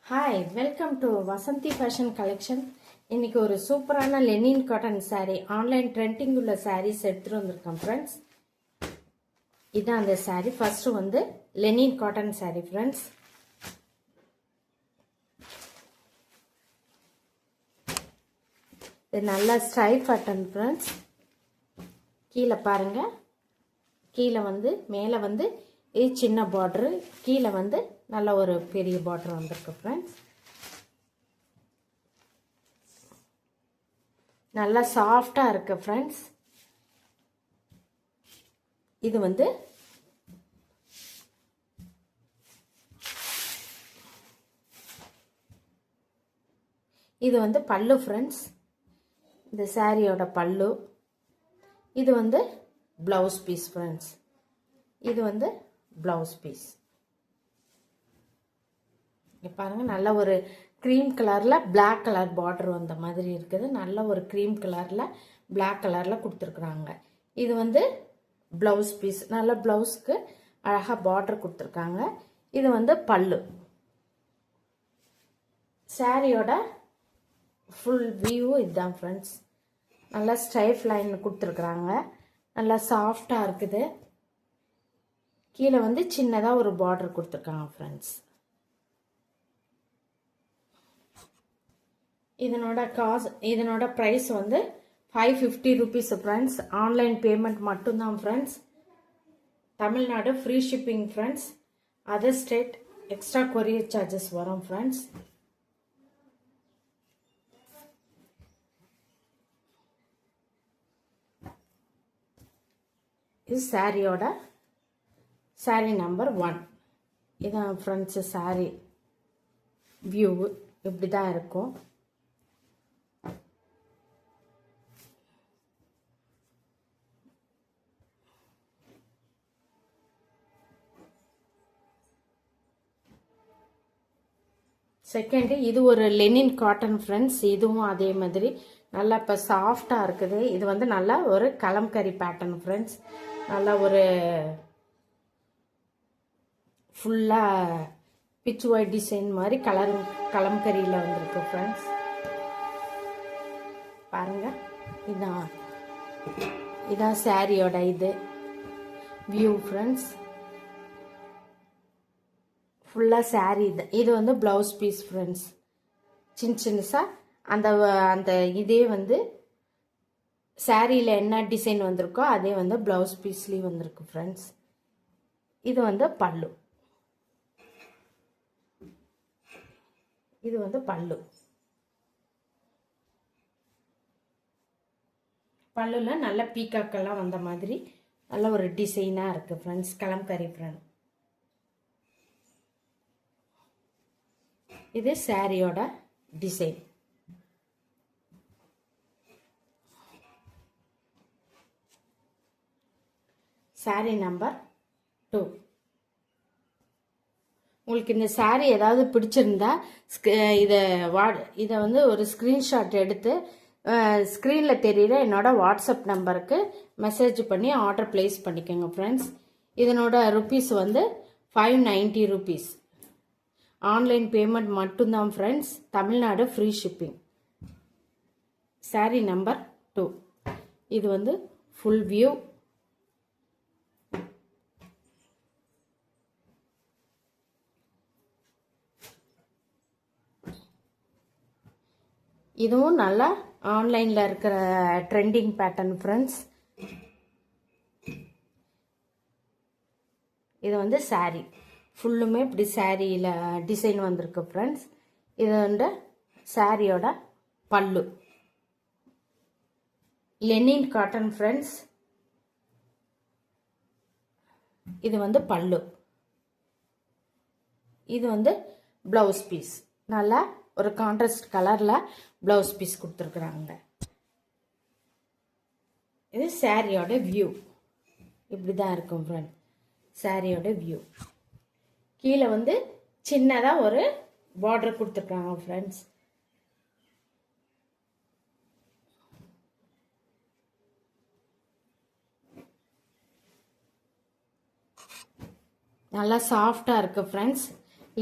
Hi, welcome to Vasanthi fashion collection. இன்னைக்கு ஒரு சூப்பரான Lenin cotton saree, online trending உள்ள sarees எடுத்துட்டு வந்திருக்கேன் ஃப்ரெண்ட்ஸ். இதான் அந்த saree. ஃபர்ஸ்ட் வந்து லெனின் காட்டன் saree ஃப்ரெண்ட்ஸ். இது நல்லா ஸ்ட்ரைப் பேட்டர்ன் ஃப்ரெண்ட்ஸ். கீழே பாருங்க, கீழே வந்து மேலே வந்து இது சின்ன பார்டரு, கீழே வந்து நல்ல ஒரு பெரிய பார்டர் வந்திருக்கு ஃப்ரெண்ட்ஸ். நல்லா சாஃப்டாக இருக்கு ஃப்ரெண்ட்ஸ். இது வந்து பல்லு ஃப்ரெண்ட்ஸ். இந்த சாரியோட பல்லு. இது வந்து பிளவுஸ் பீஸ் ஃப்ரெண்ட்ஸ். இது வந்து பிளவுஸ் பீஸ். பாருங்க, நல்ல ஒரு க்ரீம் கலர்ல பிளாக் கலர் பார்டர் வந்த மாதிரி இருக்குது. நல்ல ஒரு க்ரீம் கலர்ல பிளாக் கலர்ல கொடுத்துருக்குறாங்க. இது வந்து பிளவுஸ் பீஸ். நல்ல பிளவுஸ்க்கு அழகா பார்டர் கொடுத்துருக்காங்க. இது வந்து பல்லு. சாரியோட ஃபுல் வியூ இதுதான் ஃப்ரெண்ட்ஸ். நல்லா ஸ்ட்ரைப் லைன் கொடுத்துருக்குறாங்க. நல்லா சாஃப்டா இருக்குது. கீழே வந்து சின்னதாக ஒரு பார்டர் கொடுத்துருக்காங்க ஃப்ரெண்ட்ஸ். இதனோட ப்ரைஸ் வந்து 550 rupees ஃப்ரெண்ட்ஸ். ஆன்லைன் பேமெண்ட் மட்டும்தான் friends. Tamil Nadu free shipping friends. Other state extra courier charges வரும் ஃப்ரெண்ட்ஸ். இது சாரியோட சாரி நம்பர் 1. இதான் ஃப்ரெண்ட்ஸ் சாரி வியூ. இப்படி தான் இருக்கும். செகண்ட், இது ஒரு லெனின் காட்டன் ஃப்ரெண்ட்ஸ். இதுவும் அதே மாதிரி நல்லா இப்போ சாஃப்டாக இருக்குது. இது வந்து நல்லா ஒரு கலம்கரி பேட்டர்ன் ஃப்ரெண்ட்ஸ். நல்லா ஒரு ஃபுல்லாக பிச் ஒயிட் டிசைன் மாதிரி கலம்கரியில் வந்திருக்கு ஃப்ரெண்ட்ஸ். பாருங்க, இதான் சாரியோட இது வியூ ஃப்ரெண்ட்ஸ். ஃபுல்லாக சாரி இது வந்து ப்ளவுஸ் பீஸ் ஃப்ரெண்ட்ஸ். சின்னசாக அந்த இதே வந்து சாரியில் என்ன டிசைன் வந்திருக்கோ அதே வந்து ப்ளவுஸ் பீஸ்லேயும் வந்திருக்கு ஃப்ரெண்ட்ஸ். இது வந்து பல்லு. இது வந்து பல்லு. பல்லுல நல்ல பீக்காக்கெல்லாம் வந்த மாதிரி நல்ல ஒரு டிசைனாக இருக்குது ஃப்ரெண்ட்ஸ். கலம்கரி ஃப்ரெண்ட். இது சாரியோட டிசைன். Sorry number 2. உங்களுக்கு இந்த சாரி ஏதாவது பிடிச்சிருந்தா இதை வந்து ஒரு ஸ்க்ரீன்ஷாட் எடுத்து ஸ்க்ரீனில் தெரியுற என்னோட வாட்ஸ்அப் நம்பருக்கு மெசேஜ் பண்ணி ஆர்டர் பிளேஸ் பண்ணிக்கோங்க ஃப்ரெண்ட்ஸ். இதனோட ருபீஸ் வந்து 590 rupees. ஆன்லைன் பேமெண்ட் மட்டும்தான் friends. Tamil Nadu free shipping. Sorry number 2. இது வந்து ஃபுல் வியூ. இதுவும் நல்லா ஆன்லைனில் இருக்கிற ட்ரெண்டிங் பேட்டர்ன் ஃப்ரெண்ட்ஸ். இது வந்து சாரி ஃபுல்லுமே இப்படி சாரியில் டிசைன் வந்திருக்கு ஃப்ரெண்ட்ஸ். இது வந்து சாரியோட பல்லு. Lenin cotton friends. இது வந்து பல்லு. இது வந்து பிளவுஸ் பீஸ். நல்லா ஒரு கான்ட்ராஸ்ட் கலர்ல பிளவுஸ் பீஸ் கொடுத்துருக்குறாங்க. இது சாரியோட வியூ. இப்படிதான் இருக்கும் ஃப்ரெண்ட் சாரியோட வியூ. கீழே வந்து சின்னதாக ஒரு பார்டர் கொடுத்துருக்காங்க ஃப்ரெண்ட்ஸ். நல்லா சாஃப்டாக இருக்குது friends.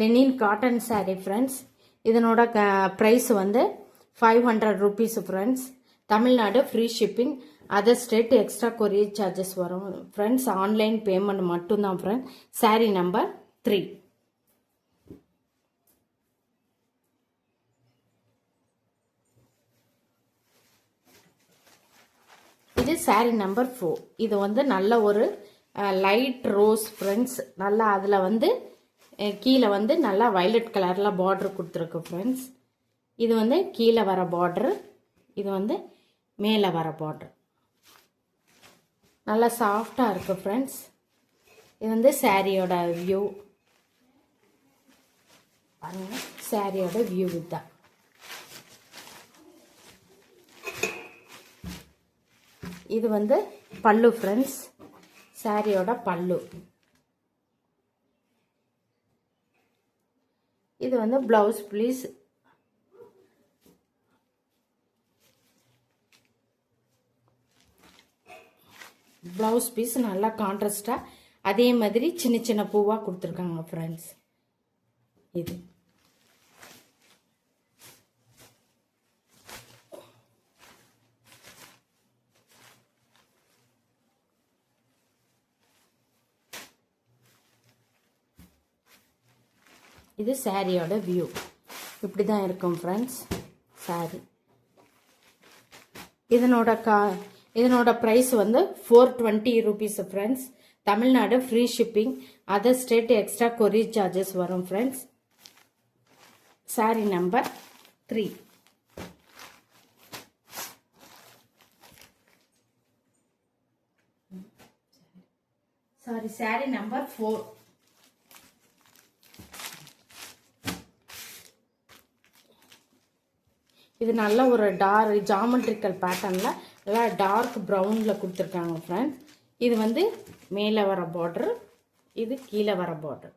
Lenin cotton sari friends. இதனோட ப்ரைஸ் வந்து 500 rupees friends. Tamil Nadu free shipping, other state extra courier charges வரும் ஃப்ரெண்ட்ஸ். ஆன்லைன் பேமெண்ட் மட்டும்தான் ஃப்ரெண்ட்ஸ். சாரீ நம்பர் 3. இது சாரீ நம்பர் 4. இது வந்து நல்ல ஒரு லைட் ரோஸ் ஃப்ரெண்ட்ஸ். நல்லா அதில் வந்து கீழே வந்து நல்லா வயலட் கலரில் பார்டர் கொடுத்துருக்கு ஃப்ரெண்ட்ஸ். இது வந்து கீழே வர பார்டரு, இது வந்து மேலே வர பார்டர். நல்லா சாஃப்டாக இருக்குது ஃப்ரெண்ட்ஸ். இது வந்து சாரியோட வியூ பாருங்க. சாரியோட வியூ இதுதான். இது வந்து பல்லு ஃப்ரெண்ட்ஸ். சாரியோட பல்லு. இது வந்து பிளவுஸ் ப்ளீஸ். பிளவுஸ் பீஸ் நல்லா கான்ட்ராஸ்டாக அதே மாதிரி சின்ன சின்ன பூவாக கொடுத்துருக்காங்க ஃப்ரெண்ட்ஸ். இது சாரியோட வியூ இப்படி தான் இருக்கும் ஃப்ரெண்ட்ஸ். சாரி இதனோட ப்ரைஸ் வந்து 420 rupees friends. Tamil Nadu free shipping, other state extra courier charges வரும் friends. Sari number 3. Sari number 4. இது நல்ல ஒரு ஜாமெட்ரிக்கல் பேட்டர்னில் நல்லா டார்க் ப்ரௌனில் கொடுத்துருக்காங்க ஃப்ரெண்ட்ஸ். இது வந்து மேலே வர பார்டர், இது கீழே வர பார்டர்.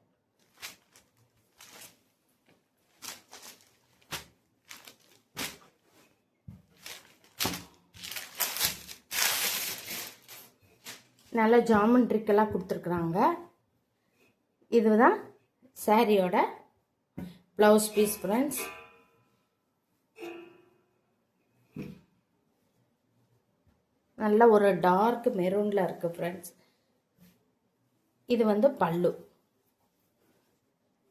நல்ல ஜாமெட்ரிக்கலாக கொடுத்துருக்குறாங்க. இதுதான் சாரியோட ப்ளவுஸ் பீஸ் ஃப்ரெண்ட்ஸ். நல்ல ஒரு டார்க் மெரூனில் இருக்குது ஃப்ரெண்ட்ஸ். இது வந்து பல்லு.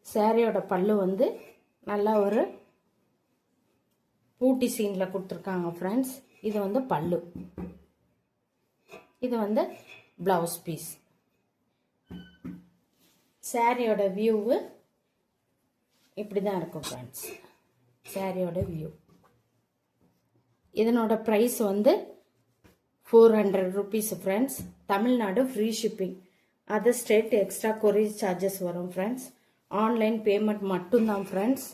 சாரியோட பல்லு வந்து நல்ல ஒரு பூட்டி சீனில் கொடுத்துருக்காங்க ஃப்ரெண்ட்ஸ். இது வந்து பல்லு. இது வந்து ப்ளவுஸ் பீஸ். சாரியோட வியூவு இப்படி தான் இருக்கும் ஃப்ரெண்ட்ஸ். சாரியோட வியூ. இதனோட ப்ரைஸ் வந்து 400 rupees friends. Tamil Nadu free shipping, other state extra courier charges வரும் ஃப்ரெண்ட்ஸ். ஆன்லைன் பேமெண்ட் மட்டும்தான் ஃப்ரெண்ட்ஸ்.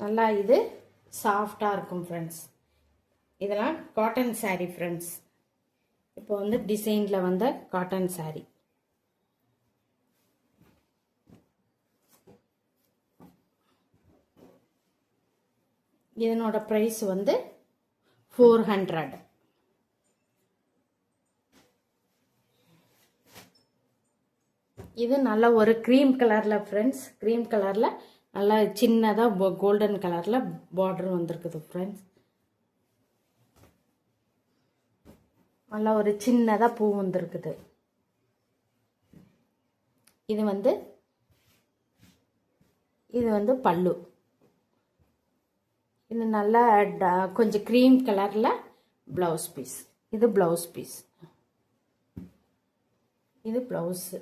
நல்லா இது சாஃப்டாக இருக்கும் ஃப்ரெண்ட்ஸ். இதெல்லாம் காட்டன் சாரீ ஃப்ரெண்ட்ஸ். இப்போ வந்து டிசைனில் வந்த காட்டன் சாரீ. இதனோட ப்ரைஸ் வந்து 400. இது நல்ல ஒரு க்ரீம் கலரில் ஃப்ரெண்ட்ஸ். க்ரீம் கலரில் நல்லா சின்னதாக கோல்டன் கலரில் பார்டர் வந்திருக்குது ஃப்ரெண்ட்ஸ். நல்லா ஒரு சின்னதாக பூ வந்திருக்குது. இது வந்து பல்லு. இது நல்லா கொஞ்சம் க்ரீம் கலரில் ப்ளவுஸ் பீஸ். இது ப்ளவுஸ் பீஸ். இது ப்ளவுஸு.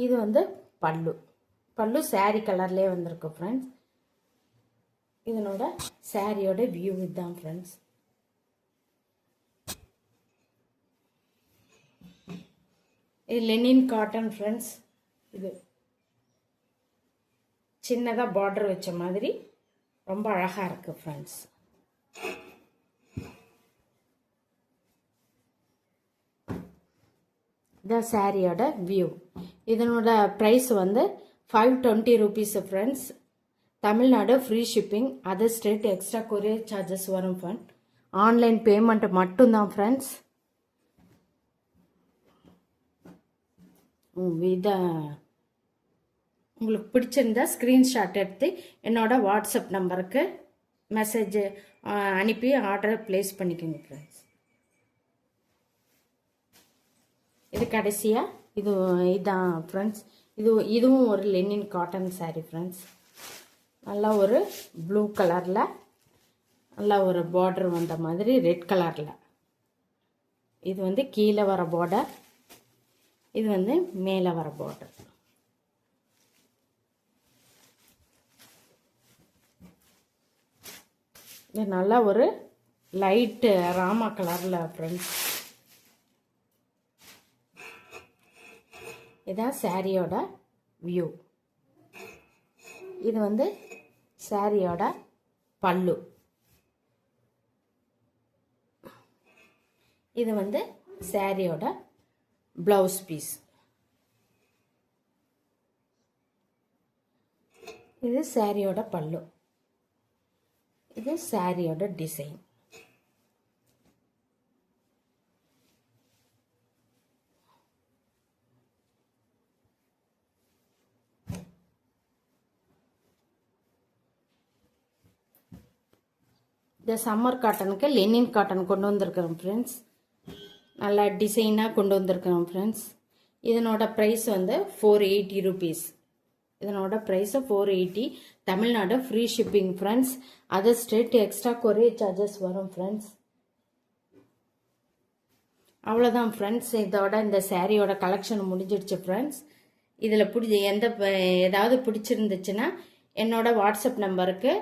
இது வந்து பல்லு. பல்லு சாரீ கலர்லேயே வந்திருக்கு ஃப்ரெண்ட்ஸ். இதனோட சாரியோட வியூ இதுதான் ஃப்ரெண்ட்ஸ். இது லெனின் காட்டன் ஃப்ரெண்ட்ஸ். இது சின்னதாக பார்டர் வச்ச மாதிரி ரொம்ப அழகாக இருக்குது ஃப்ரெண்ட்ஸ். இதான் சாரியோட வியூ. இதனோட ப்ரைஸ் வந்து 520 rupees friends. Tamil Nadu free shipping, other state extra courier charges வரும் ஃப்ரெண்ட். ஆன்லைன் பேமெண்ட் மட்டும்தான் ஃப்ரெண்ட்ஸ். உங்களுக்கு பிடிச்சிருந்தா ஸ்க்ரீன்ஷாட் எடுத்து என்னோட வாட்ஸ்அப் நம்பருக்கு மெசேஜ் அனுப்பி ஆர்டர் ப்ளேஸ் பண்ணிக்கோங்க ஃப்ரெண்ட்ஸ். இது கடைசியாக இதுதான் ஃப்ரெண்ட்ஸ். இதுவும் ஒரு லெனின் காட்டன் சாரீ ஃப்ரெண்ட்ஸ். நல்லா ஒரு ப்ளூ கலரில் நல்லா ஒரு பார்டர் வந்த மாதிரி ரெட் கலரில். இது வந்து கீழே வர பார்டர், இது வந்து மேலே வர பார்டர். இது நல்லா ஒரு லைட்டு ராமா கலரில் ஃப்ரெண்ட்ஸ். இதான் சாரியோட வியூ. இது வந்து சாரியோட பல்லு. இது வந்து சாரியோட ப்ளவுஸ் பீஸ். இது சாரியோட பல்லு. இது சாரியோட டிசைன். இந்த சம்மர் காட்டனுக்கு லெனின் காட்டன் கொண்டு வந்திருக்கிறோம் ஃப்ரெண்ட்ஸ். நல்லா டிசைனாக கொண்டு வந்திருக்கிறோம் ஃப்ரெண்ட்ஸ். இதனோட ப்ரைஸ் வந்து 480 rupees. இதனோட price 480. Tamil Nadu free shipping friends. Other state extra courier charges வரும் ஃப்ரெண்ட்ஸ். அவ்வளோதான் ஃப்ரெண்ட்ஸ். இதோட இந்த சாரியோட கலெக்ஷன் முடிஞ்சிடுச்சு ஃப்ரெண்ட்ஸ். இதில் ஏதாவது பிடிச்சிருந்துச்சுன்னா என்னோட வாட்ஸ்அப் நம்பருக்கு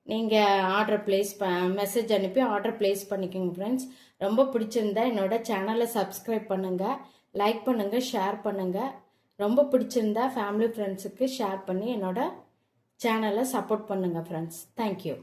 நீங்கள் மெசேஜ் அனுப்பி ஆர்டர் ப்ளேஸ் பண்ணிக்கோங்க ஃப்ரெண்ட்ஸ். ரொம்ப பிடிச்சிருந்தா என்னோட சேனலை சப்ஸ்கிரைப் பண்ணுங்கள், லைக் பண்ணுங்கள், ஷேர் பண்ணுங்கள். ரொம்ப பிடிச்சிருந்தா ஃபேமிலி ஃப்ரெண்ட்ஸுக்கு ஷேர் பண்ணி என்னோட சேனலை சப்போர்ட் பண்ணுங்கள் ஃப்ரெண்ட்ஸ். தேங்க்யூ.